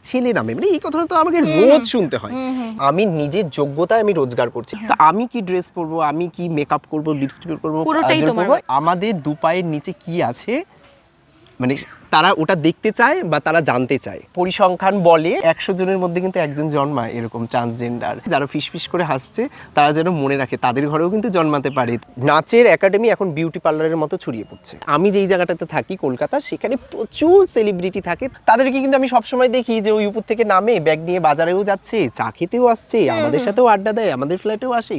ছেলে নামে, মানে এই কথাটা তো আমাকে রোজ শুনতে হয়। আমি নিজের যোগ্যতায় আমি রোজগার করছি, তো আমি কি ড্রেস পরবো, আমি কি মেকআপ করবো, লিপস্টিক করবো, কাজল করবো, আমাদের দু পায়ের নিচে কি আছে মানে তারা ওটা দেখতে চায় বা তারা জানতে চায়। পরিসংখ্যান বলে 100 জনের মধ্যে কিন্তু একজন জন্মায় এরকম ট্রান্সজেন্ডার। যারা ফিসফিস করে হাসছে তারা যেন মনে রাখে তাদের ঘরেও কিন্তু জন্মাতে পারে। নাচের একাডেমি এখন বিউটি পার্লারের মতো ছড়িয়ে পড়ছে। আমি যেই জায়গাটাতে থাকি কলকাতা, সেখানে প্রচুর সেলিব্রিটি থাকে। তাদেরকে কিন্তু আমি সবসময় দেখি যে ওই উপর থেকে নামে ব্যাগ নিয়ে বাজারেও যাচ্ছে, চা খেতেও আসছে, আমাদের সাথেও আড্ডা দেয়, আমাদের ফ্ল্যাটেও আসে।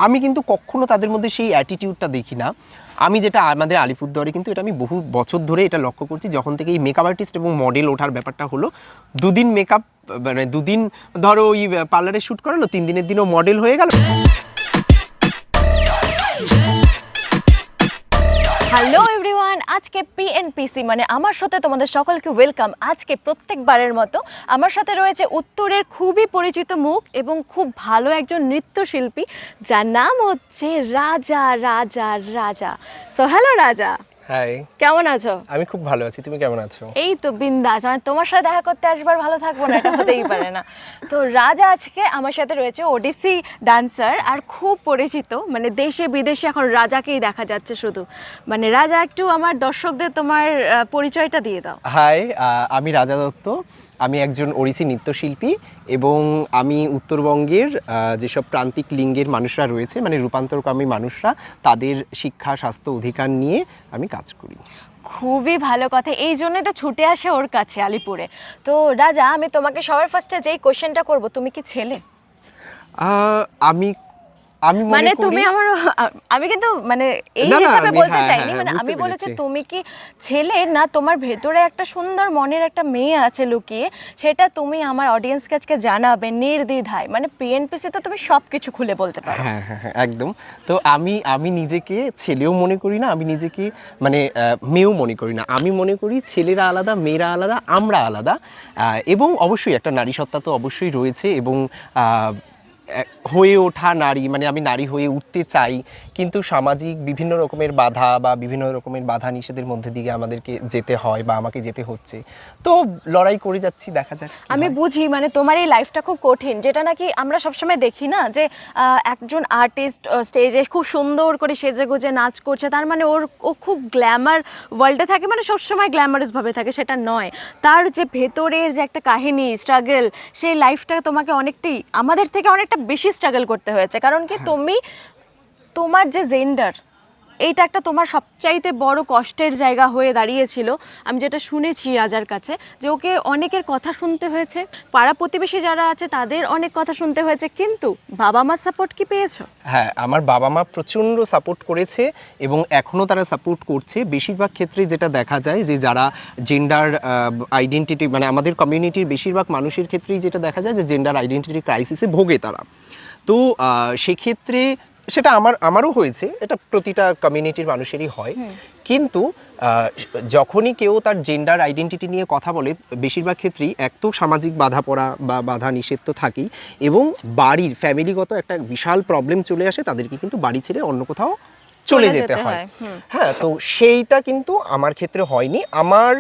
আমি কিন্তু কখনো তাদের মধ্যে সেই অ্যাটিটিউডটা দেখি না। আমি যেটা আমাদের আলিপুরদুয়ারে কিন্তু এটা আমি বহু বছর ধরে এটা লক্ষ্য করছি, যখন থেকে এই মেকআপ আর্টিস্ট এবং মডেল ওঠার ব্যাপারটা হলো। দুদিন মেকআপ মানে দুদিন ধরো ওই পার্লারে শ্যুট করালো, 3 দিনের দিনও মডেল হয়ে গেল। হ্যালো এভরিওয়ান, আজকে পিএনপিসি মানে আমার সাথে তোমাদের সকলকে ওয়েলকাম। আজকে প্রত্যেকবারের মতো আমার সাথে রয়েছে উত্তরের খুবই পরিচিত মুখ এবং খুব ভালো একজন নৃত্যশিল্পী, যার নাম হচ্ছে রাজা। রাজা রাজা সো হ্যালো রাজা। হাই, কেমন আছো? আমি খুব ভালো আছি, তুমি কেমন আছো? এই তো বিন্দাস। মানে তোমার সাথে দেখা করতে আসবার ভালো থাকবো না, এটা হতেই পারে না। তো রাজা আজকে আমার সাথে রয়েছে, ওডিসি ডান্সার আর খুব পরিচিত, মানে দেশে বিদেশে এখন রাজাকেই দেখা যাচ্ছে শুধু। মানে রাজা, একটু আমার দর্শকদের তোমার পরিচয়টা দিয়ে দাও। হাই, আমি রাজা দত্ত। আমি একজন ওড়িশি নৃত্যশিল্পী এবং আমি উত্তরবঙ্গের যেসব প্রান্তিক লিঙ্গের মানুষরা রয়েছে, মানে রূপান্তরকামী মানুষরা, তাদের শিক্ষা স্বাস্থ্য অধিকার নিয়ে আমি কাজ করি। খুবই ভালো কথা, এই জন্য তো ছুটে আসে ওর কাছে আলিপুরে। তো রাজা, আমি তোমাকে সবার ফার্স্টে যেই কোশ্চেনটা করব, তুমি কি ছেলে? আমি আমি মানে তুমি আমার, আমি কিন্তু মানে এই হিসাবে বলতে চাইনি, মানে আমি বলেছি তুমি কি ছেলে না তোমার ভেতরে একটা সুন্দর মনের একটা মেয়ে আছে লুকিয়ে, সেটা তুমি আমার অডিয়েন্সকে আজকে জানাবে নির্দ্বিধায়। মানে পিএনপিসি তো তুমি সবকিছু খুলে বলতে পারো। হ্যাঁ হ্যাঁ হ্যাঁ, একদম। তো আমি নিজেকে ছেলেও মনে করি না, আমি নিজেকে মানে মেয়েও মনে করি না। আমি মনে করি ছেলেরা আলাদা, মেয়েরা আলাদা, আমরা আলাদা। এবং অবশ্যই একটা নারী সত্তা তো অবশ্যই রয়েছে এবং হয়ে ওঠা নারী, মানে আমি নারী হয়ে উঠতে চাই, কিন্তু সামাজিক বিভিন্ন রকমের বাধা বা বিভিন্ন রকমের বাধা নিষেধের মধ্যে দিয়ে আমাদেরকে যেতে হয় বা আমাকে যেতে হচ্ছে। তো লড়াই করে যাচ্ছি, দেখা যাক। আমি বুঝি, মানে তোমার এই লাইফটা খুব কঠিন, যেটা নাকি আমরা সবসময় দেখি না যে একজন আর্টিস্ট স্টেজে খুব সুন্দর করে সেজে গুজে নাচ করছে, তার মানে ও খুব গ্ল্যামার ওয়ার্ল্ডে থাকে, মানে সবসময় গ্ল্যামারাসভাবে থাকে, সেটা নয়। তার যে ভেতরের যে একটা কাহিনী, স্ট্রাগল, সেই লাইফটা তোমাকে অনেকটাই আমাদের থেকে অনেকটা বেশি স্ট্রাগল করতে হয়েছে। কারণ কি তুমি, তোমার যে জেন্ডার, এইটা একটা তোমার সবচাইতে বড় কষ্টের জায়গা হয়ে দাঁড়িয়েছিল। আমি যেটা শুনেছি রাজার কাছে, যে ওকে অনেকের কথা শুনতে হয়েছে, পাড়া প্রতিবেশী যারা আছে তাদের অনেক কথা শুনতে হয়েছে, কিন্তু বাবা মার সাপোর্ট কি পেয়েছো? হ্যাঁ, আমার বাবা মা প্রচণ্ড সাপোর্ট করেছে এবং এখনও তারা সাপোর্ট করছে। বেশিরভাগ ক্ষেত্রে যেটা দেখা যায় যে যারা জেন্ডার আইডেন্টিটি, মানে আমাদের কমিউনিটির বেশিরভাগ মানুষের ক্ষেত্রেই যেটা দেখা যায় যে জেন্ডার আইডেন্টিটি ক্রাইসিসে ভোগে তারা। তো সেক্ষেত্রে সেটা আমারও হয়েছে, এটা প্রতিটা কমিউনিটির মানুষেরই হয়। কিন্তু যখনই কেউ তার জেন্ডার আইডেন্টিটি নিয়ে কথা বলে, বেশিরভাগ ক্ষেত্রেই এক তো সামাজিক বাধা পড়া বা বাধা নিষেধ তো থাকেই, এবং বাড়ির ফ্যামিলিগত একটা বিশাল প্রবলেম চলে আসে, তাদেরকে কিন্তু বাড়ি ছেড়ে অন্য কোথাও চলে যেতে হয়। হ্যাঁ, তো সেইটা কিন্তু আমার ক্ষেত্রে হয়নি। আমার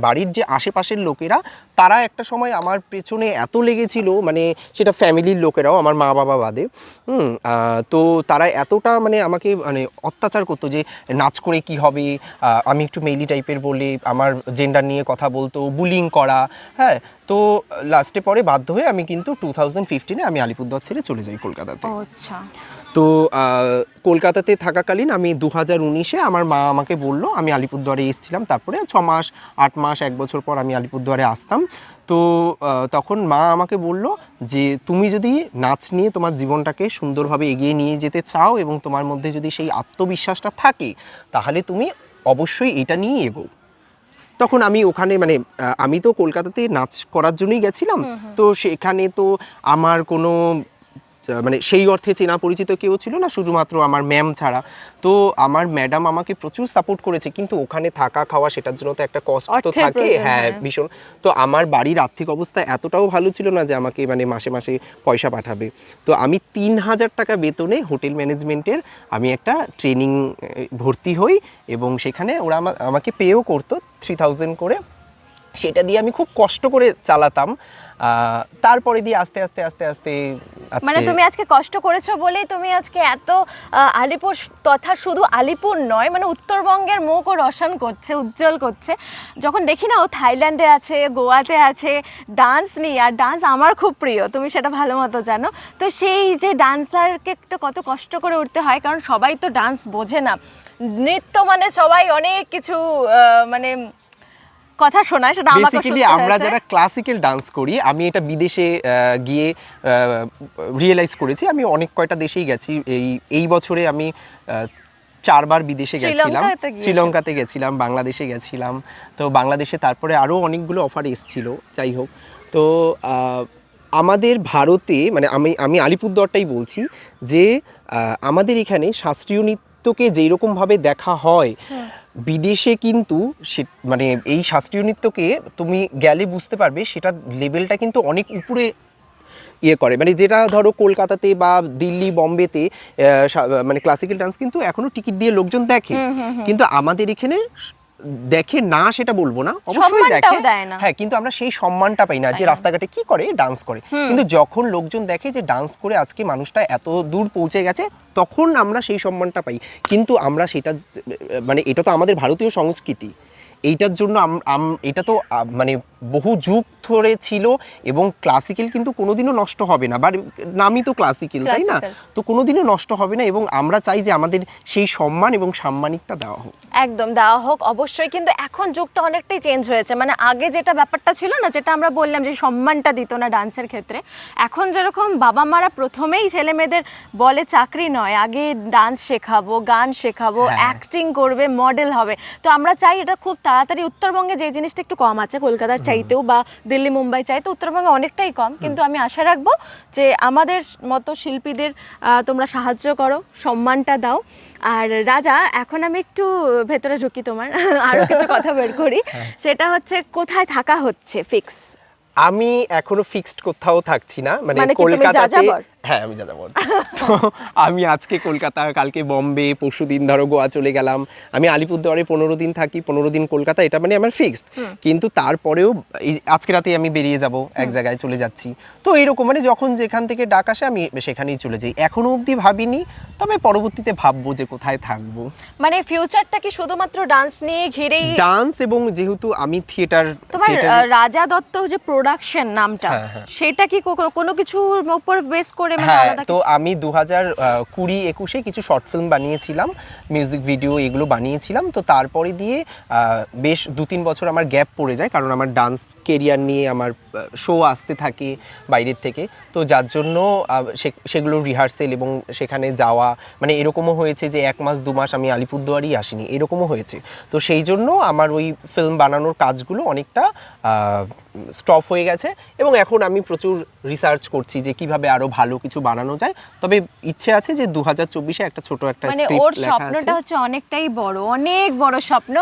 বাড়ির যে আশেপাশের লোকেরা, তারা একটা সময় আমার পেছনে এত লেগেছিল, মানে সেটা ফ্যামিলির লোকেরাও, আমার মা বাবা বাদে। তো তারা এতটা মানে আমাকে মানে অত্যাচার করতো যে নাচ করে কি হবে, আমি একটু মেইলি টাইপের বলে আমার জেন্ডার নিয়ে কথা বলতো, বুলিং করা। হ্যাঁ, তো লাস্টে পরে বাধ্য হয়ে আমি কিন্তু 2015-এ আমি আলিপুরদুয়ার ছেড়ে চলে যাই কলকাতাতে। আচ্ছা। তো কলকাতাতে থাকাকালীন আমি 2019-এ আমার মা আমাকে বললো, আমি আলিপুরদুয়ারে এসেছিলাম, তারপরে 6 মাস 8 মাস 1 বছর পর আমি আলিপুরদুয়ারে আসতাম। তো তখন মা আমাকে বলল যে তুমি যদি নাচ নিয়ে তোমার জীবনটাকে সুন্দরভাবে এগিয়ে নিয়ে যেতে চাও এবং তোমার মধ্যে যদি সেই আত্মবিশ্বাসটা থাকে, তাহলে তুমি অবশ্যই এটা নিয়ে এগো। তখন আমি ওখানে মানে আমি তো কলকাতাতে নাচ করার জন্যই গেছিলাম, তো সেখানে তো আমার কোনো মানে সেই অর্থে চেনা পরিচিত কেউ ছিল না, শুধুমাত্র আমার ম্যাম ছাড়া। তো আমার ম্যাডাম আমাকে প্রচুর সাপোর্ট করেছে, কিন্তু ওখানে থাকা খাওয়া সেটার জন্য তো একটা কষ্ট তো থাকে। হ্যাঁ, ভীষণ। তো আমার বাড়ির আর্থিক অবস্থা এতটাও ভালো ছিল না যে আমাকে মানে মাসে মাসে পয়সা পাঠাবে। তো আমি 3000 টাকা বেতনে হোটেল ম্যানেজমেন্টের আমি একটা ট্রেনিং ভর্তি হই এবং সেখানে ওরা আমাকে পেও করতো 3000 করে। সেটা দিয়ে আমি খুব কষ্ট করে চালাতাম। তারপরে দিয়ে আস্তে আস্তে আস্তে আস্তে মানে তুমি আজকে কষ্ট করেছো বলেই তুমি আজকে এত আলিপুর তথা শুধু আলিপুর নয় মানে উত্তরবঙ্গের মুখও রসান করছে, উজ্জ্বল করছে। যখন দেখি না ও থাইল্যান্ডে আছে, গোয়াতে আছে, ডান্স নিয়ে, আর ডান্স আমার খুব প্রিয়, তুমি সেটা ভালো মতো জানো। তো সেই যে ডান্সারকে তো কত কষ্ট করে উঠতে হয়, কারণ সবাই তো ডান্স বোঝে না। নৃত্য মানে সবাই অনেক কিছু মানে কথা শোনায়, সেটা আমাকে বেসিক্যালি আমরা যারা ক্লাসিক্যাল ডান্স করি, আমি এটা বিদেশে গিয়ে রিয়েলাইজ করেছি। আমি অনেক কয়টা দেশেই গেছি, এই বছরে আমি 4 বার বিদেশে গেছিলাম। শ্রীলঙ্কাতে গেছিলাম, বাংলাদেশে গেছিলাম। তো বাংলাদেশে তারপরে আরও অনেকগুলো অফার এসেছিল। যাই হোক, তো আমাদের ভারতে মানে আমি আলিপুরদুয়ারটাই বলছি যে আমাদের এখানে শাস্ত্রীয় নৃত্যকে যেই রকমভাবে দেখা হয়, বিদেশে কিন্তু মানে এই শাস্ত্রীয় নৃত্যকে তুমি গেলে বুঝতে পারবে সেটা লেভেলটা কিন্তু অনেক উপরে ইয়ে করে। মানে যেটা ধরো কলকাতাতে বা দিল্লি, বম্বেতে মানে ক্লাসিক্যাল ডান্স কিন্তু এখনো টিকিট দিয়ে লোকজন দেখে, কিন্তু আমাদের এখানে দেখে না সেটা বলবো না, অবশ্যই দেখে, হ্যাঁ, কিন্তু আমরা সেই সম্মানটা পাই না যে রাস্তাঘাটে কি করে ডান্স করে। কিন্তু যখন লোকজন দেখে যে ডান্স করে আজকে মানুষটা এত দূর পৌঁছে গেছে, তখন আমরা সেই সম্মানটা পাই। কিন্তু আমরা সেটা মানে এটা তো আমাদের ভারতীয় সংস্কৃতি, এইটার জন্য এটা তো মানে বহু যুগ ধরে ছিল, এবং ক্লাসিক্যাল কিন্তু কোনোদিনও নষ্ট হবে না, বা নামই তো ক্লাসিক্যাল, তাই না? তো কোনোদিনও নষ্ট হবে না, এবং আমরা চাই যে আমাদের সেই সম্মান এবং সাম্মানিকটা দেওয়া হোক। একদম দেওয়া হোক অবশ্যই, কিন্তু এখন যুগটা অনেকটাই চেঞ্জ হয়েছে। মানে আগে যেটা ব্যাপারটা ছিল না, যেটা আমরা বললাম যে সম্মানটা দিত না ডান্সের ক্ষেত্রে, এখন যেরকম বাবা মারা প্রথমেই ছেলে মেয়েদের বলে চাকরি নয়, আগে ডান্স শেখাবো, গান শেখাবো, অ্যাক্টিং করবে, মডেল হবে। তো আমরা চাই এটা খুব তাড়াতাড়ি, উত্তরবঙ্গে যে জিনিসটা একটু কম আছে কলকাতার চাইতেও, বা দিল্লি, মুম্বাই চাইতে উত্তরবঙ্গে অনেকটাই কম, কিন্তু আমি আশা রাখবো যে আমাদের মতো শিল্পীদের তোমরা সাহায্য করো, সম্মানটা দাও। আর রাজা, এখন আমি একটু ভেতরে ঢুকি, তোমার আরো কিছু কথা বের করি। সেটা হচ্ছে কোথায় থাকা হচ্ছে ফিক্স? আমি এখনো ফিক্সড কোথাও থাকছি না, মানে কলকাতাতে। হ্যাঁ, আমি যাযাবর। তো আমি আজকে কলকাতা, কালকে বম্বে, পরশুদিন ধরো গোয়া চলে গেলাম। আমি আলিপুরদুয়ারে 15 দিন থাকি, 15 দিন কলকাতা, এটা মানে আমার ফিক্সড। কিন্তু তারপরেও আজকে রাতে আমি বেরিয়ে যাব, এক জায়গায় চলে যাচ্ছি। তো এইরকম মানে যখন যেখান থেকে ডাক আসে আমি সেখানেই চলে যাই। এখনো অবধি ভাবিনি, তবে পরবর্তীতে ভাববো যে কোথায় থাকবো। মানে ফিউচারটা কি শুধুমাত্র ডান্স নিয়ে ঘিরেই? ডান্স, এবং যেহেতু আমি থিয়েটার, তোমার রাজা দত্ত যে প্রোডাকশন নামটা, সেটা কি কোনো কিছুর উপর বেস করে? হ্যাঁ, তো আমি 2020-21-এ কিছু শর্ট ফিল্ম বানিয়েছিলাম, মিউজিক ভিডিও এগুলো বানিয়েছিলাম। তো তারপরে দিয়ে বেশ 2-3 বছর আমার গ্যাপ পড়ে যায়, কারণ আমার ডান্স কেরিয়ার নিয়ে আমার শো আসতে থাকে বাইরের থেকে। তো যার জন্য সেগুলো রিহার্সেল এবং সেখানে যাওয়া, মানে এরকমও হয়েছে যে 1 মাস 2 মাস আমি আলিপুরদুয়ারই আসিনি, এরকমও হয়েছে। তো সেই জন্য আমার ওই ফিল্ম বানানোর কাজগুলো অনেকটা স্টপ হয়ে গেছে, এবং এখন আমি প্রচুর রিসার্চ করছি যে কিভাবে আরো ভালো কিছু বানানো যায়। তবে ইচ্ছে আছে যে 2024-এ একটা ছোট একটা স্ক্রিপ্ট ওর স্বপ্নটা হচ্ছে অনেকটাই বড়, অনেক বড় স্বপ্ন,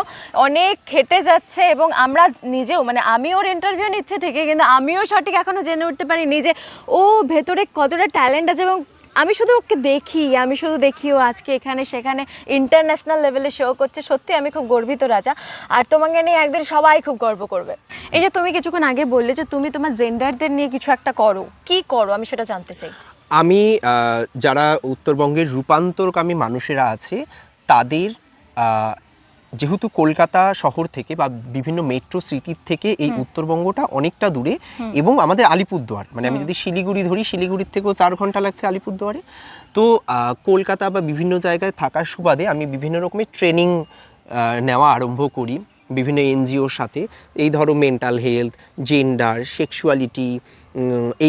অনেক খেটে যাচ্ছে। এবং আমরা নিজেও, মানে আমি ওর ইন্টারভিউ নিচ্ছে ঠিকই, কিন্তু আমিও সঠিক এখনো জেনে উঠতে পারিনি যে ও ভেতরে কতটা ট্যালেন্ট আছে। এবং আমি শুধু ওকে দেখি ও আজকে এখানে সেখানে ইন্টারন্যাশনাল লেভেলে শো করছে। সত্যি আমি খুব গর্বিত রাজা, আর তোমাকে নিয়ে একদিন সবাই খুব গর্ব করবে। এই যে তুমি কিছুক্ষণ আগে বললে যে তুমি তোমার জেন্ডারদের নিয়ে কিছু একটা করো, কি করো আমি সেটা জানতে চাই। আমি যারা উত্তরবঙ্গের রূপান্তরকামী মানুষেরা আছে তাদের, যেহেতু কলকাতা শহর থেকে বা বিভিন্ন মেট্রো সিটির থেকে এই উত্তরবঙ্গটা অনেকটা দূরে, এবং আমাদের আলিপুরদুয়ার, মানে আমি যদি শিলিগুড়ি ধরি, শিলিগুড়ির থেকেও 4 ঘন্টা লাগছে আলিপুরদুয়ারে। তো কলকাতা বা বিভিন্ন জায়গায় থাকার সুবাদে আমি বিভিন্ন রকমের ট্রেনিং নেওয়া আরম্ভ করি বিভিন্ন এনজিওর সাথে। এই ধরো mental health, gender, sexuality,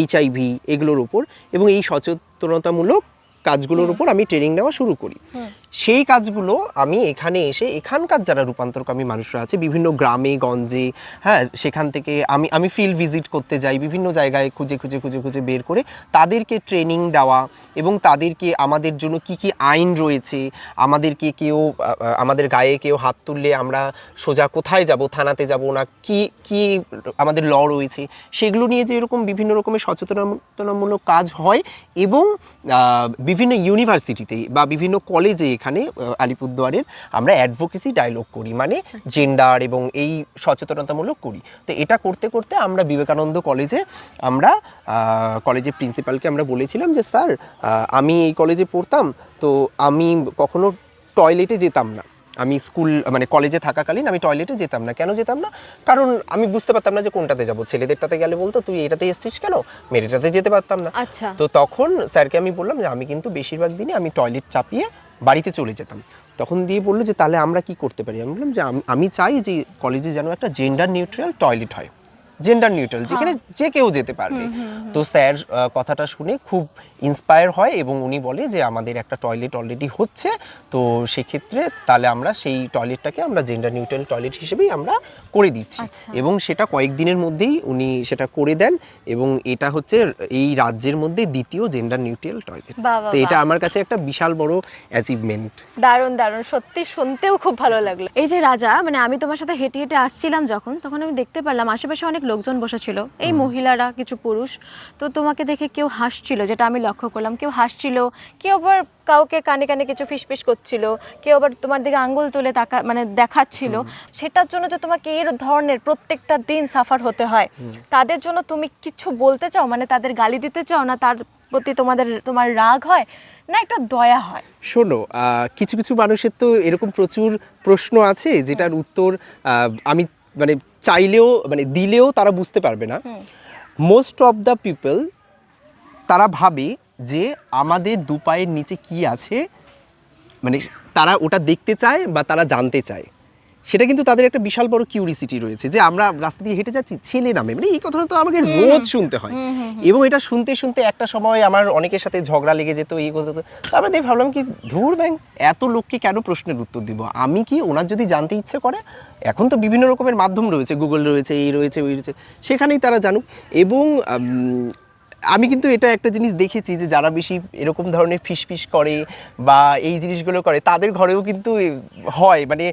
HIV এগুলোর উপর, এবং এই সচেতনতামূলক কাজগুলোর উপর আমি ট্রেনিং নেওয়া শুরু করি। সেই কাজগুলো আমি এখানে এসে এখানকার যারা রূপান্তরকামী মানুষরা আছে বিভিন্ন গ্রামে গঞ্জে, হ্যাঁ, সেখান থেকে আমি ফিল্ড ভিজিট করতে যাই, বিভিন্ন জায়গায় খুঁজে বের করে তাদেরকে ট্রেনিং দেওয়া, এবং তাদেরকে আমাদের জন্য কি কি আইন রয়েছে, আমাদেরকে আমাদের গায়ে কেউ হাত তুললে আমরা সোজা কোথায় যাব, থানাতে যাব না, কি আমাদের ল রয়েছে, সেগুলো নিয়ে যে এরকম বিভিন্ন রকমের সচেতনতামূলক কাজ হয়। এবং বিভিন্ন ইউনিভার্সিটিতে বা বিভিন্ন কলেজে এখানে আলিপুরদুয়ারের আমরা অ্যাডভোকেসি ডায়লগ করি, মানে জেন্ডার এবং এই সচেতনতামূলক করি। তো এটা করতে করতে আমরা বিবেকানন্দ কলেজে আমরা কলেজের প্রিন্সিপালকে আমরা বলেছিলাম যে স্যার আমি এই কলেজে পড়তাম, তো আমি কখনো টয়লেটে যেতাম না, আমি স্কুল মানে কলেজে থাকাকালীন আমি টয়লেটে যেতাম না। কেন যেতাম না? কারণ আমি বুঝতে পারতাম না যে কোনটাতে যাব। ছেলেদেরটাতে গেলে বলতো তুই এটাতে এসছিস কেন, মেয়েটাতে যেতে পারতাম না। আচ্ছা। তো তখন স্যারকে আমি বললাম যে আমি কিন্তু বেশিরভাগ দিনই আমি টয়লেট চাপিয়ে বাড়িতে চলে যেতাম। তখন দিয়ে বললো যে তাহলে আমরা কি করতে পারি? আমি বললাম যে আমি চাই যে কলেজে যেন একটা জেন্ডার নিউট্রাল টয়লেট হয়, জেন্ডার নিউট্রাল, যেখানে যে কেউ যেতে পারবে। তো স্যার কথাটা শুনে খুব ইন্সপায়ার হয় এবং উনি বলে যে আমাদের একটা টয়লেট অলরেডি হচ্ছে, তো সেক্ষেত্রে তাহলে আমরা সেই টয়লেটটাকে আমরা জেন্ডার নিউট্রাল টয়লেট হিসেবেই আমরা করে দিচ্ছি। এবং সেটা কয়েকদিনের মধ্যেই উনি সেটা করে দেন এবং এটা হচ্ছে এই রাজ্যের মধ্যে দ্বিতীয় জেন্ডার নিউট্রাল টয়লেট। তো এটা আমার কাছে একটা বিশাল বড় অ্যাচিভমেন্ট। দারুণ দারুণ, সত্যি শুনতেও খুব ভালো লাগলো। এই যে রাজা, মানে আমি তোমার সাথে হেঁটে হেঁটে আসছিলাম যখন, তখন আমি দেখতে পারলাম আশেপাশে অনেক লোকজন বসেছিল, এই মহিলারা, কিছু পুরুষ। তো তোমাকে দেখে কেউ হাসছিল, যেটা আমি লক্ষ্য করলাম, কেউ হাসছিল, কেউ আবার কাউকে কানে কানে কিছু ফিসফিস করছিল, কেউ আবার তোমার দিকে আঙ্গুল তুলে মানে দেখাচ্ছিল। সেটার জন্য যে তোমাকে এই ধরনের প্রত্যেকটা দিন সাফার হতে হয়, তাদের জন্য তুমি কিছু বলতে চাও? মানে তাদের গালি দিতে চাও, না তার প্রতি তোমার রাগ হয়, না একটা দয়া হয়? শোনো, কিছু কিছু মানুষের তো এরকম প্রচুর প্রশ্ন আছে যেটার উত্তর আমি মানে চাইলেও মানে দিলেও তারা বুঝতে পারবে না। মোস্ট অফ দ্য পিপল তারা ভাবে যে আমাদের দু পায়ের নিচে কি আছে, মানে তারা ওটা দেখতে চায় বা তারা জানতে চায়। সেটা কিন্তু তাদের একটা বিশাল বড় কিউরিসিটি রয়েছে যে আমরা রাস্তা দিয়ে হেঁটে যাচ্ছি, ছেলে নামে, মানে এই কথাটা তো আমাকে রোজ শুনতে হয়। এবং এটা শুনতে শুনতে একটা সময় আমার অনেকের সাথে ঝগড়া লেগে যেত, এই কথা। তারপরে দেখে ভাবলাম কি ধুর ব্যাং, এত লোককে কেন প্রশ্নের উত্তর দিব? আমি কি ওনার যদি জানতে ইচ্ছে করে, এখন তো বিভিন্ন রকমের মাধ্যম রয়েছে, গুগল রয়েছে, এই রয়েছে, ওই রয়েছে, সেখানেই তারা জানুক। এবং আমি কিন্তু এটা একটা জিনিস দেখেছি যে যারা বেশি এরকম ধরনের ফিসফিস করে বা এই জিনিসগুলো করে, তাদের ঘরেও কিন্তু হয়, মানে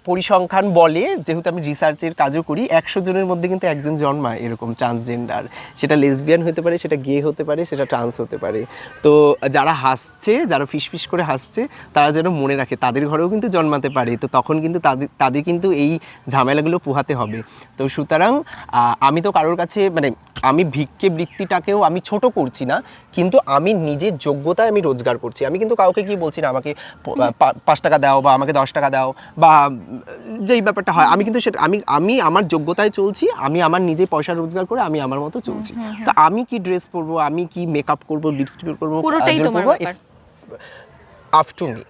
পরিসংখ্যান বলে, যেহেতু আমি রিসার্চের কাজও করি, 100 জনের মধ্যে কিন্তু একজন জন্মায় এরকম ট্রান্সজেন্ডার। সেটা লেসবিয়ান হতে পারে, সেটা গে হতে পারে, সেটা ট্রান্স হতে পারে। তো যারা হাসছে, যারা ফিসফিস করে হাসছে, তারা যেন মনে রাখে তাদের ঘরেও কিন্তু জন্মাতে পারে। তো তখন কিন্তু তাদের কিন্তু এই ঝামেলাগুলো পোহাতে হবে। তো সুতরাং আমি তো কারোর কাছে মানে আমি ভিক্ষে বৃত্তিটাকেও আমি ছোট করছি না, কিন্তু আমি নিজের যোগ্যতায় আমি রোজগার করছি। আমি কিন্তু কাউকে কি বলছি না আমাকে 5 টাকা দাও বা আমাকে 10 টাকা দাও বা যেই ব্যাপারটা হয়, আমি কিন্তু সেটা আমি আমার যোগ্যতায় চলছি, আমি আমার নিজে পয়সা রোজগার করে আমি আমার মতো চলছি। তো আমি কি ড্রেস পরবো, আমি কি মেকআপ করবো, লিপস্টিক করবো, পুরোটাই তোমার ব্যাপার, আপ টু মি।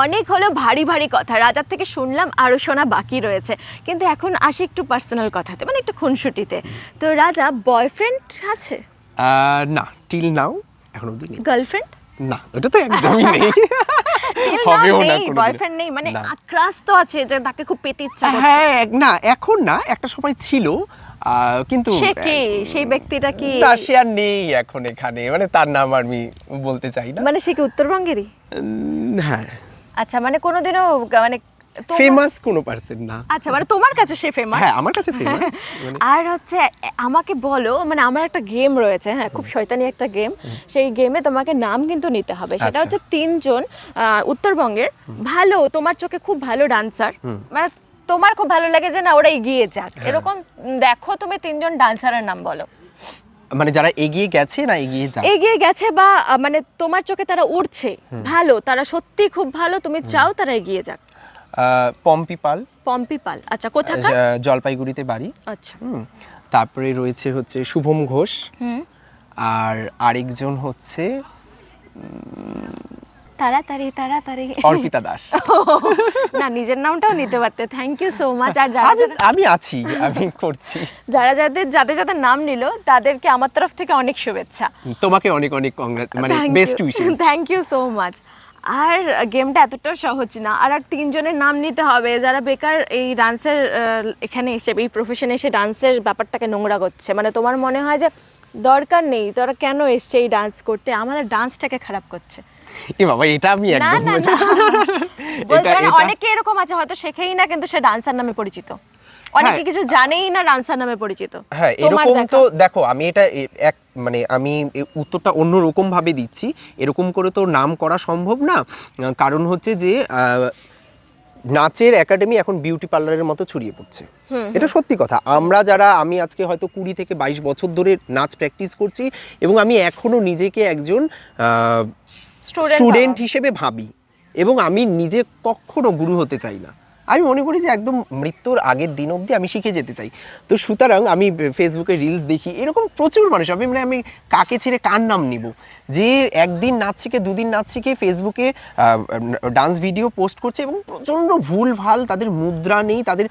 অনেক হলো ভারী ভারী কথা, রাজার থেকে শুনলাম, আরও শোনা বাকি রয়েছে। কিন্তু এখন আসি একটু পার্সোনাল কথাতে, মানে একটু খুনসুটিতে। তো রাজা, বয়ফ্রেন্ড আছে? না, টিল নাও এখনো অবধি নেই। গার্লফ্রেন্ড? না, ওটা তো একদমই নেই। হবেও না, বয়ফ্রেন্ড নেই, মানে ক্রাশ তো আছে যে তাকে খুব পেতে ইচ্ছা করছে? হ্যাঁ, না এখন না, একটা সময় ছিল, কিন্তু সে কে, সেই ব্যক্তিটা কি? না, সে আর নেই এখন এখানে, মানে তার নাম আমি বলতে চাই না। মানে সে কি উত্তরবঙ্গেরই? হ্যাঁ। আচ্ছা, মানে কোনোদিনও মানে ফেমাস কোনো পারসন না। আচ্ছা, মানে তোমার কাছে সে ফেমাস? হ্যাঁ, আমার কাছে ফেমাস। আর হচ্ছে আমাকে বলো, মানে আমার একটা গেম রয়েছে, হ্যাঁ, খুব শয়তানি একটা গেম। সেই গেমে তোমাকে নাম কিন্তু নিতে হবে। সেটা হচ্ছে 3 জন উত্তরবঙ্গের ভালো, তোমার চোখে খুব ভালো ডান্সার, মানে তোমার খুব ভালো লাগে যে না ওরা এগিয়ে যাক, এরকম দেখো তুমি 3 জন ডান্সারের নাম বলো। মানে যারা এগিয়ে গেছে না এগিয়ে যাক? এগিয়ে গেছে বা মানে তোমার চোখে তারা উঠছে, ভালো, তারা সত্যি খুব ভালো, তুমি চাও তারা এগিয়ে যাক। পম্পি পাল। পম্পি পাল, আচ্ছা, কোথাকার? জলপাইগুড়িতে বাড়ি। আচ্ছা। তারপরে রয়েছে হচ্ছে শুভম ঘোষ, আর আরেকজন হচ্ছে তাড়াতাড়ি তাড়াতাড়ি অর্পিতা দাস। না, নিজের নামটাও নিতে পারতে। Thank you so much. আর যারা আমি আছি, আমি করছি। যাদের নাম নিল তাদেরকে আমার তরফ থেকে অনেক শুভেচ্ছা। তোমাকে অনেক অনেক মানে best wishes. Thank you so much. আর গেমটা এতটা সহজ না, আর 3 জনের নাম নিতে হবে যারা বেকার এই ডান্সের এখানে এসে, এই প্রফেশনে এসে ডান্সের ব্যাপারটাকে নোংরা করছে। মানে তোমার মনে হয় যে দরকার নেই, তোরা কেন এসছে এই ডান্স করতে, আমাদের ডান্সটাকে খারাপ করছে। বাবা, এটা আমি একদম না, অনেকে এরকম আছে হয়তো শেখেই না, কিন্তু সে ডান্সার নামে পরিচিত। অনেকে কিছু জানেই না রানসার নামে পরিচিত। হ্যাঁ, তোমার এরকম দেখা। তো দেখো আমি এটা এক মানে আমি উত্তরটা অন্য রকম ভাবে দিচ্ছি। এরকম করে তো নাম করা সম্ভব না, কারণ হচ্ছে যে নাচের একাডেমি এখন বিউটি পার্লারের মতো ছড়িয়ে পড়ছে। এটা সত্যি কথা। আমরা যারা, আমি আজকে হয়তো 20 থেকে 22 বছর ধরে নাচ প্র্যাকটিস করছি এবং আমি এখনো নিজেকে একজন স্টুডেন্ট হিসেবে ভাবি, এবং আমি নিজে কখনো গুরু হতে চাই না। আমি মনে করি যে একদম মৃত্যুর আগের দিন অবধি আমি শিখে যেতে চাই। তো সুতরাং আমি ফেসবুকে রিলস দেখি, এরকম প্রচুর মানুষ। আমি কাকে ছেড়ে কার নাম নিব, যে একদিন নাচ শিখে 2 দিন নাচ শিখে ফেসবুকে ডান্স ভিডিও পোস্ট করছে এবং প্রচণ্ড ভুল ভাল, তাদের মুদ্রা নেই, তাদের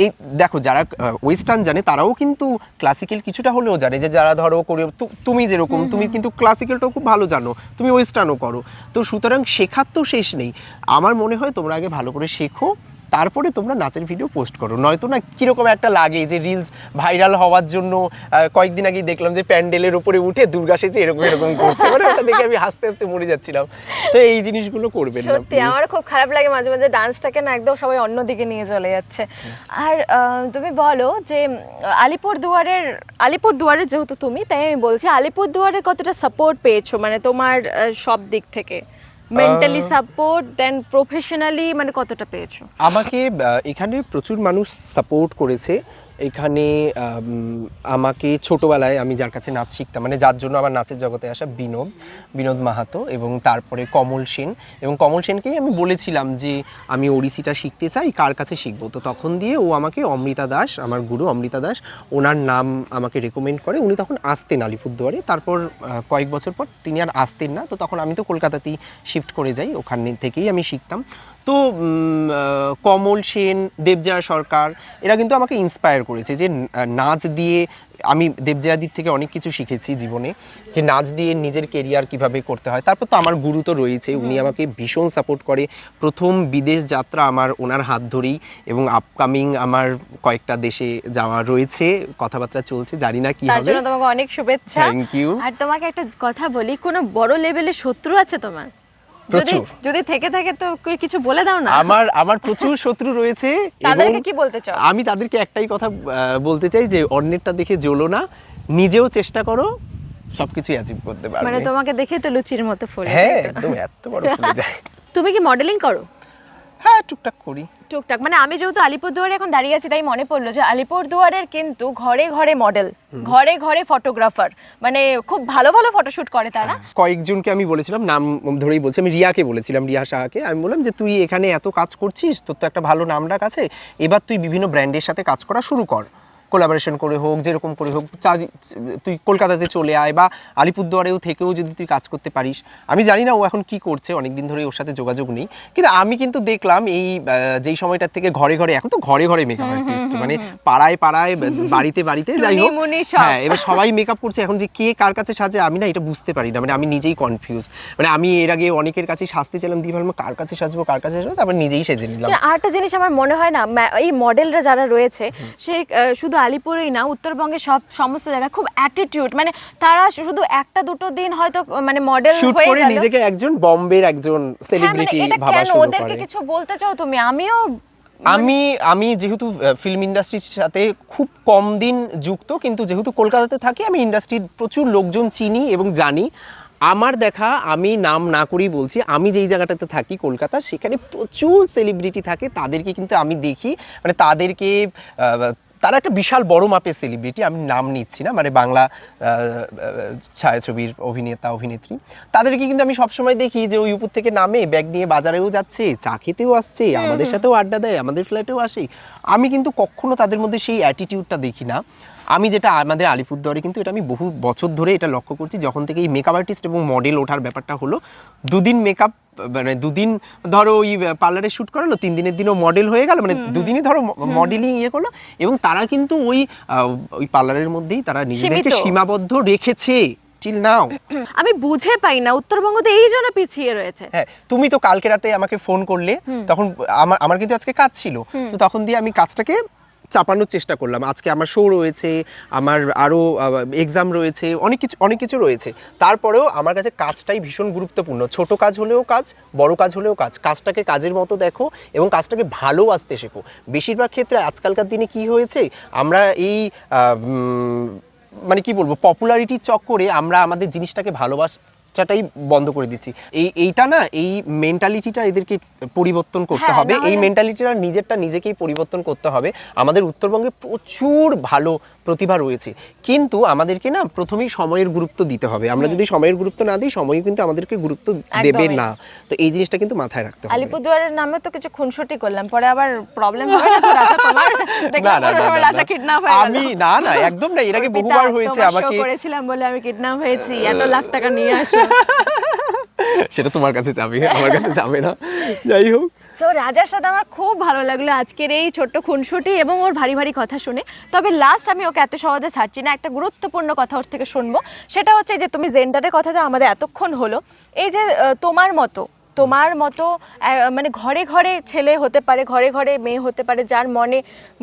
এই দেখো যারা ওয়েস্টার্ন জানে তারাও কিন্তু ক্লাসিক্যাল কিছুটা হলেও জানে, যে যারা ধরো করে তুমি যেরকম তুমি কিন্তু ক্লাসিক্যালটাও খুব ভালো জানো, তুমি ওয়েস্টার্নও করো। তো সুতরাং শেখার তো শেষ নেই। আমার মনে হয় তোমরা আগে ভালো করে শেখো, তারপরে তোমরা নাচের ভিডিও পোস্ট করো। নয়তো না কীরকম একটা লাগে যে রিলস ভাইরাল হওয়ার জন্য কয়েকদিন আগেই দেখলাম যে প্যান্ডেলের উপরে উঠে দুর্গা সেজে এরকম এরকম করছে, মানে ওটা দেখে আমি হাসতে হাসতে মরে যাচ্ছিলাম। তো এই জিনিসগুলো করবেন না সত্যি আমার খুব খারাপ লাগে মাঝে মাঝে ডান্সটাকে না একদম সবাই অন্যদিকে নিয়ে চলে যাচ্ছে। আর তুমি বলো যে আলিপুরদুয়ারের যেহেতু তুমি, তাই আমি বলছি আলিপুরদুয়ারে কতটা সাপোর্ট পেয়েছো, মানে তোমার সব দিক থেকে মেন্টালি সাপোর্ট, দেন প্রফেশনালি, মানে কতটা পেয়েছো? আমাকে এখানে প্রচুর মানুষ সাপোর্ট করেছে। এখানে আমাকে ছোটোবেলায় আমি যার কাছে নাচ শিখতাম, মানে যার জন্য আমার নাচের জগতে আসা, বিনোদ মাহাতো, এবং তারপরে কমল সেন। এবং কমল সেনকেই আমি বলেছিলাম যে আমি ওড়িশিটা শিখতে চাই, কার কাছে শিখবো। তো তখন দিয়ে ও আমাকে অমৃতা দাস, আমার গুরু অমৃতা দাস, ওনার নাম আমাকে রেকমেন্ড করে। উনি তখন আসতেন আলিপুরদুয়ারে, তারপর কয়েক বছর পর তিনি আর আসতেন না। তো তখন আমি তো কলকাতাতেই শিফট করে যাই, ওখানে থেকেই আমি শিখতাম। তো কমল সেন, দেবজয়া সরকার, এরা কিন্তু আমাকে ইন্সপায়ার করেছে যে নাচ দিয়ে, আমি দেবজয়াদির থেকে অনেক কিছু শিখেছি জীবনে, যে নাচ দিয়ে নিজের কেরিয়ার কিভাবে করতে হয়। তারপর তো আমার গুরু তো রয়েছে, উনি আমাকে ভীষণ সাপোর্ট করে। প্রথম বিদেশ যাত্রা আমার ওনার হাত ধরেই, এবং আপকামিং আমার কয়েকটা দেশে যাওয়া রয়েছে, কথাবার্তা চলছে, জানি না কি হবে। তার জন্য তোমাকে অনেক শুভেচ্ছা। Thank you. আর তোমাকে একটা কথা বলি, কোনো বড় লেভেলের শত্রু আছে তোমার? যদি থেকে থাকে তো কিছু বলে দাও না। আমার প্রচুর শত্রু রয়েছে। তাদেরকে কি বলতে চাও? আমি তাদেরকে একটাই কথা বলতে চাই যে অন্যেরটা দেখে জ্বলো না, নিজেও চেষ্টা করো, সবকিছু অ্যাচিভ করতে পারবে। মানে তোমাকে দেখে তো লুচির মতো ফুলে। হ্যাঁ, একদম এত বড় ফুলে যায়। তুমি কি মডেলিং করো? হ্যাঁ, টুকটাক করি। টুকটাক মানে আমি যেহেতু আলিপুরদুয়ারে এখন দাঁড়িয়ে আছি, তাই মনে পড়লো যে আলিপুরদুয়ারের কিন্তু ঘরে ঘরে মডেল, ঘরে ঘরে ফটোগ্রাফার, মানে খুব ভালো ভালো ফটোশুট করে তারা। কয়েকজনকে আমি বলেছিলাম, নাম ধরেই বলছি, আমি রিয়াকে বলেছিলাম, রিয়া শাহকে আমি বললাম যে তুই এখানে এত কাজ করছিস, তোর তো একটা ভালো নাম ডাক আছে, এবার তুই বিভিন্ন ব্র্যান্ডের সাথে কাজ করা শুরু কর, কোলাবোরেশন করে হোক, যেরকম করে হোক, তুই কলকাতাতে চলে আয়, বা আলিপুরদুয়ারেও থেকেও যদি তুই কাজ করতে পারিস। আমি জানি না ও এখন কি করছে, অনেকদিন ধরে ওর সাথে যোগাযোগ নেই, কিন্তু আমি কিন্তু দেখলাম এই যেই সময়টার থেকে ঘরে ঘরে, এখন তো ঘরে ঘরে মেকআপ আর্টিস্ট, মানে পাড়ায় পাড়ায়, বাড়িতে বাড়িতে, যাই হোক, হ্যাঁ, এবার সবাই মেকআপ করছে। এখন যে কে কার কাছে সাজে আমি না এটা বুঝতে পারি না, মানে আমি নিজেই কনফিউজ। মানে আমি এর আগে অনেকের কাছে সাজতে চাইলাম, দিয়ে ভাবলাম কার কাছে সাজবো, তারপর নিজেই সেজে নিলাম। আরেকটা জিনিস আমার মনে হয় না, এই মডেলরা যারা রয়েছে, সে শুধু আলিপুরেই না, উত্তরবঙ্গের সমস্ত জায়গায় খুব অ্যাটিটিউড, মানে তারা শুধু একটা দুটো দিন হয়তো মানে মডেল হয়ে গেল, নিজেকে একজন বম্বের একজন সেলিব্রিটি ভাবা শুরু করে। ওদেরকে কিছু বলতে চাও তুমি? আমি যেহেতু ফিল্ম ইন্ডাস্ট্রির সাথে খুব কম দিন যুক্ত, কিন্তু যেহেতু কলকাতাতে থাকি, আমি ইন্ডাস্ট্রির প্রচুর লোকজন চিনি এবং জানি। আমার দেখা, আমি নাম না করেই বলছি, আমি যেই জায়গাটাতে থাকি কলকাতা, সেখানে প্রচুর সেলিব্রিটি থাকে। তাদেরকে কিন্তু আমি দেখি, মানে তাদেরকে তারা একটা বিশাল বড় মাপের সেলিব্রিটি, আমি নাম নিচ্ছি না, মানে বাংলা ছায়াছবির অভিনেতা অভিনেত্রী, তাদেরকে কিন্তু আমি সবসময় দেখি যে ওই উপর থেকে নামে ব্যাগ নিয়ে বাজারেও যাচ্ছে, চা খেতেও আসছে, আমাদের সাথেও আড্ডা দেয়, আমাদের ফ্ল্যাটেও আসে। আমি কিন্তু কখনো তাদের মধ্যে সেই অ্যাটিটিউডটা দেখি না। আমি যেটা আমাদের আলিপুরদুয়ারে কিন্তু এটা আমি বহু বছর ধরে এটা লক্ষ্য করছি, যখন থেকে এই মেকআপ আর্টিস্ট এবং মডেল ওঠার ব্যাপারটা হলো, 2 দিন মেকআপ, মানে 2 দিন ধরো ওই পার্লারে শ্যুট করালো, 3 দিনের দিনও মডেল হয়ে গেল, মানে 2 দিনই ধরো মডেলিং করলো, এবং তারা কিন্তু ওই পার্লারের মধ্যেই তারা নিজেদেরকে সীমাবদ্ধ রেখেছে টিল নাও। আমি বুঝে পাই না উত্তরবঙ্গতে এই জন্য পিছিয়ে রয়েছে। হ্যাঁ, তুমি তো কালকে রাতে আমাকে ফোন করলে, তখন আমার কিন্তু আজকে কাজ ছিল, তো তখন দিয়ে আমি কাজটাকে চাপানোর চেষ্টা করলাম। আজকে আমার শো রয়েছে, আমার আরও এক্সাম রয়েছে, অনেক কিছু রয়েছে, তারপরেও আমার কাছে কাজটাই ভীষণ গুরুত্বপূর্ণ। ছোট কাজ হলেও কাজ, বড় কাজ হলেও কাজ, কাজটাকে কাজের মতো দেখো এবং কাজটাকে ভালোবাসতে শেখো। বেশিরভাগ ক্ষেত্রে আজকালকার দিনে কি হয়েছে, আমরা এই মানে কি বলবো, পপুলারিটির চক্করে আমরা আমাদের জিনিসটাকে ভালোবাসাটাই বন্ধ করে দিচ্ছি। এইটা না, এই মেন্টালিটিটা এদেরকে পরিবর্তন করতে হবে। এই মেন্টালিটিটা নিজেকেই পরিবর্তন করতে হবে। আমাদের উত্তরবঙ্গে প্রচুর ভালো প্রতিভা রয়েছে, কিন্তু আমাদেরকে না প্রথমেই সময়ের গুরুত্ব দিতে হবে। আমরা যদি সময়ের গুরুত্ব না দিই, সময় কিন্তু আমাদেরকে গুরুত্ব দেবে না। তো এই জিনিসটা কিন্তু মাথায় রাখতে হবে। আলিপুরদুয়ারের নামে তো কিছু খুনসুটি করলাম, পরে আবার প্রবলেম হবে না তো? রাজা তোমার দেখলাম রাজা কিডন্যাপ হয়ে গেল। আমি না একদম না, এর আগে বহুবার হয়েছে আমাকে করেছিলাম বলে আমি কিডন্যাপ হয়েছি, এত লাখ টাকা নিয়ে আসো। সেটা তোমার কাছে যাবে, আমার কাছে যাবে না। যাই হোক, সো রাজার সাথে আমার খুব ভালো লাগলো আজকের এই ছোট্ট খুনসুটি এবং ওর ভারী ভারী কথা শুনে। তবে লাস্ট আমি ওকে এত সহজে ছাড়ছি না, একটা গুরুত্বপূর্ণ কথা ওর থেকে শুনবো। সেটা হচ্ছে যে তুমি জেন্ডারের কথাটা আমাদের এতক্ষণ হলো, এই যে তোমার মতো মানে ঘরে ঘরে ছেলে হতে পারে, ঘরে ঘরে মেয়ে হতে পারে, যার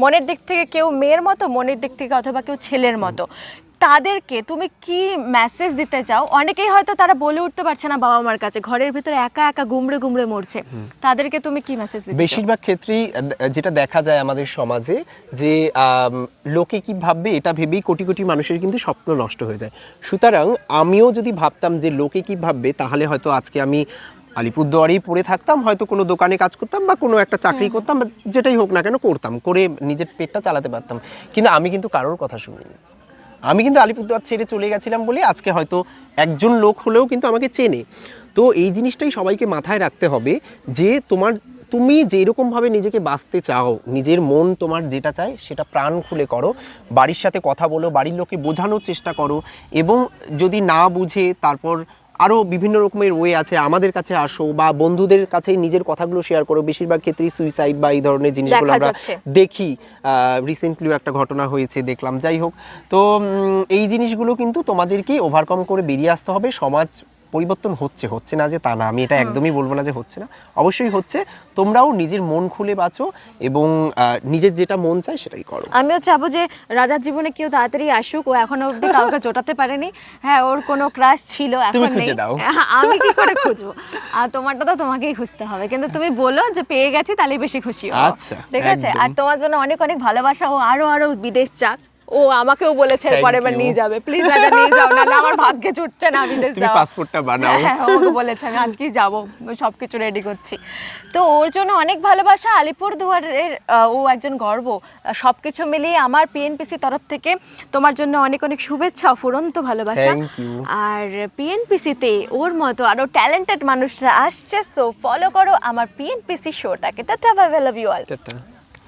মনের দিক থেকে কেউ মেয়ের মতো, মনের দিক থেকে অথবা কেউ ছেলের মতো, তাদেরকে তুমি কি মেসেজ দিতে চাও? অনেকেই হয়তো তারা বলে উঠতে পারছে না বাবা মার কাছে, ঘরের ভিতরে একা একা গুমড়ে গুমড়ে মরছে, তাদেরকে তুমি কি মেসেজ দিতে চাও? বেশিরভাগ ক্ষেত্রেই যেটা দেখা যায় আমাদের সমাজে, যে লোকে কি ভাববে এটা ভেবেই কোটি কোটি মানুষের কিন্তু স্বপ্ন নষ্ট হয়ে যায়। সুতরাং আমিও যদি ভাবতাম যে লোকে কি ভাববে, তাহলে হয়তো আজকে আমি আলিপুরদুয়ারেই পড়ে থাকতাম, হয়তো কোনো দোকানে কাজ করতাম বা কোনো একটা চাকরি করতাম, বা যেটাই হোক না কেন করতাম, করে নিজের পেটটা চালাতে পারতাম। কিন্তু আমি কিন্তু কারোর কথা শুনিনি। আমি কিন্তু আলিপুরদুয়ার ছেড়ে চলে গেছিলাম বলে আজকে হয়তো একজন লোক হলেও কিন্তু আমাকে চেনে। তো এই জিনিসটাই সবাইকে মাথায় রাখতে হবে, যে তুমি যেরকমভাবে নিজেকে বাঁচতে চাও, নিজের মন তোমার যেটা চায় সেটা প্রাণ খুলে করো, বাড়ির সাথে কথা বলো, বাড়ির লোককে বোঝানোর চেষ্টা করো, এবং যদি না বুঝে তারপর আরও বিভিন্ন রকমের ওয়ে আছে, আমাদের কাছে আসো বা বন্ধুদের কাছে নিজের কথাগুলো শেয়ার করো। বেশিরভাগ ক্ষেত্রেই সুইসাইড বা এই ধরনের জিনিসগুলো আমরা দেখি, রিসেন্টলিও একটা ঘটনা হয়েছে দেখলাম। যাই হোক, তো এই জিনিসগুলো কিন্তু তোমাদেরকেই ওভারকাম করে বেরিয়ে আসতে হবে। সমাজ পরিবর্তন হচ্ছে না যে তা না, আমি এটা একদমই বলবো না যে হচ্ছে না, অবশ্যই হচ্ছে। তোমরাও নিজের মন খুলে বাঁচো এবং নিজের যেটা মন চায় সেটাই করো। আমিও চাবো যে রাজার জীবনে কেউ তাড়াতাড়ি আসুক, ও এখনো অবধি কাউকে জোটাতে পারেনি। হ্যাঁ, ওর কোনো ক্রাশ ছিল, এখন নেই। আমি কি করে খুঁজবো? আর তোমারটা তো তোমাকেই খুঁজতে হবে, কিন্তু তুমি বলো যে পেয়ে গেছি, তাহলে বেশি খুশি হও। আচ্ছা, ঠিক আছে? আর তোমার জন্য অনেক অনেক ভালোবাসা। ও আরো বিদেশ যাক। ও আমাকেও বলেছে পরের বার নিয়ে যাবে, প্লিজ রাজা নিয়ে যাও, নাহলে আমার ভাগ্যে জুটছে না বিদেশ যাওয়া। তুমি পাসপোর্টটা বানাও। হ্যাঁ, আমাকে বলেছে, আমি আজকেই যাব, সবকিছু রেডি করছি। তো ওর জন্য অনেক ভালোবাসা। আলিপুরদুয়ারের ও একজন গর্ব। সবকিছু মিলিয়ে আমার পিএনপিসি তরফ থেকে তোমার জন্য অনেক অনেক শুভেচ্ছা, ফুরন্ত ভালোবাসা। আর পিএনপিসিতে ওর মতো আরো ট্যালেন্টেড মানুষরা আসছে, সো ফলো করো আমার পিএনপিসি শোটাকে। Tata, bye bye, love you all.